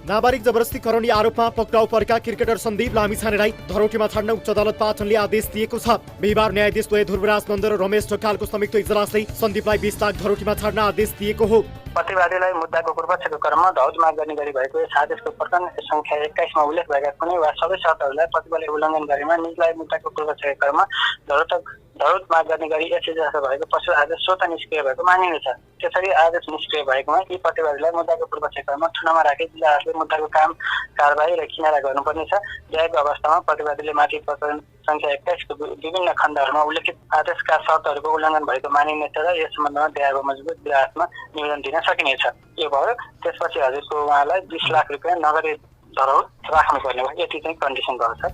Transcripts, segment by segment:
नाबालिग जबरजस्ती कराउने आरोपमा पक्राउ परेका क्रिकेटर सन्दीप लामिछानेलाई धरोटीमा छाड्न उच्च अदालत पाटनले आदेश दिएको छ। बिहीबार न्यायाधीश द्वय ध्रुवराज नन्द र रमेश ढकालको संयुक्त इजलासले सन्दीपलाई 20 लाख धरोटीमा छाड्न आदेश दिएको हो। प्रतिवादीलाई मुद्दाको पूर्वपक्षको क्रममा धौत माग गर्ने गरी भएको यस आदेशको प्रकरण संख्या 21 मा उल्लेख भएका कुनै वा सबै शर्तहरूलाई प्रतिवादीले उल्लङ्घन गरेमा निजलाई मुद्दाको पूर्वपक्षको क्रममा धौत माग गर्ने गरी यस इजलासमा भएको पछिल्लो आदेश स्वतः निष्क्रिय भएको मानिनेछ। त्यसरी आदेश निष्क्रिय भएकोमा यी प्रतिवादीलाई मुद्दाको पूर्वपक्षको क्रममा थुनामा राखी जिल्लाले मुद्दाको काम कारबाही र किनारा गर्नुपर्नेछ। ल्याएको अवस्थामा प्रतिवादीले माथि प्रकरण संख्या 21 को विभिन्न खण्डहरूमा उल्लेखित आदेशका शर्तहरूको उल्लङ्घन भएको मानिनेछ र यस सम्बन्धमा दयाको मजबुत इजलासमा निवेदन दिन सकिनेछ। यो भयो। त्यसपछि हजुरको उहाँलाई 20 लाख रुपैयाँ नगदी धरोहर राख्नुपर्ने भयो। यति चाहिँ कन्डिसन भएको छ।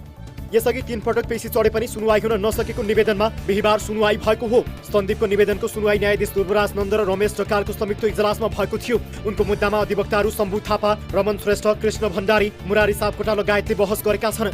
यसअघि 3 पटक पेशी चढे पनि सुनुवाई हुन नसकेको निवेदनमा बिहीबार सुनुवाई भएको हो। सन्दीपको निवेदनको सुनुवाई न्यायाधीश ध्रुवराज नन्द र रमेश ढकालको संयुक्त इजलासमा भएको थियो। उनको मुद्दामा अधिवक्ताहरू शम्भु थापा, रमन श्रेष्ठ, कृष्ण भण्डारी, मुरारी सापकोटा लगायतले बहस गरेका छन्।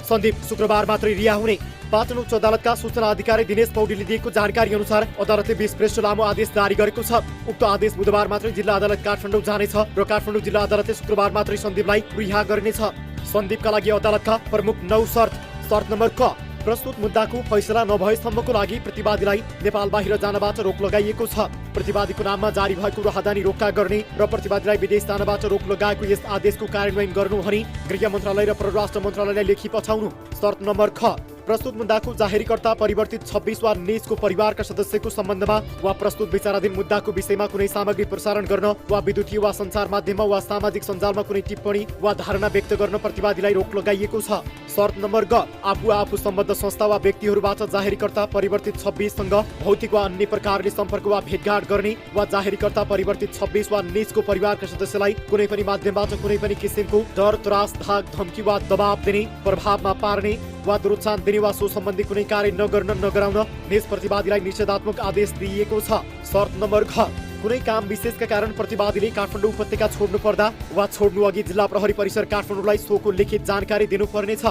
सन्दीप शुक्रबार मात्रै रिहा हुने। पाटन उच्च अदालतका सूचना अधिकारी दिनेश पौडेलले दिएको जानकारी अनुसार अदालतले 20 पृष्ठ लामो आदेश जारी गरेको छ। उक्त आदेश बुधबार मात्रै जिल्ला अदालत काठमाडौँ जानेछ र काठमाडौँ जिल्ला अदालतले शुक्रबार मात्रै सन्दीपलाई रिहा गर्नेछ। सन्दीपका लागि अदालतका प्रमुख 9 शर्त। शर्त नम्बर क, प्रस्तुत मुद्दाको फैसला नभएसम्मको लागि प्रतिवादीलाई नेपाल बाहिर जानबाट रोक लगाइएको छ। प्रतिवादीको नाममा जारी भएको राहदानी रोक्का गर्ने र प्रतिवादीलाई विदेश जानबाट रोक लगाएको यस आदेशको कार्यान्वयन गर्नु भनी गृह मन्त्रालय र परराष्ट्र मन्त्रालयलाई लेखी पठाउनु। शर्त नम्बर ख, प्रस्तुत मुद्दाको जाहेरीकर्ता परिवर्तित 26 वा निजको परिवारका सदस्यको सम्बन्धमा वा प्रस्तुत विचाराधीन मुद्दाको विषयमा कुनै सामग्री प्रसारण गर्न वा विद्युतीय वा सञ्चार माध्यममा वा सामाजिक सञ्जालमा कुनै टिप्पणी वा धारणा व्यक्त गर्न प्रतिवादीलाई रोक लगाइएको छ। शर्त नम्बर ग, आफू सम्बद्ध संस्था वा व्यक्तिहरूबाट जाहेरीकर्ता परिवर्तित 26 सँग भौतिक वा अन्य प्रकारले सम्पर्क वा भेटघाट गर्ने वा जाहेरीकर्ता परिवर्तित 26 वा निजको परिवारका सदस्यलाई कुनै पनि माध्यमबाट कुनै पनि किसिमको डर, त्रास, धाक, धम्की वा दबाब दिने, प्रभावमा पार्ने वा दुरोत्साहन दिने वा सो सम्बन्धी कुनै कार्य नगर्न नगराउन निज प्रतिवादीलाई निषेधात्मक आदेश दिइएको छ। शर्त नम्बर घ, कुनै काम विशेषका कारण प्रतिवादीले काठमाडौँ उपत्यका छोड्नु पर्दा वा छोड्नु अघि जिल्ला प्रहरी परिसर काठमाडौँलाई सोको लिखित जानकारी दिनुपर्नेछ।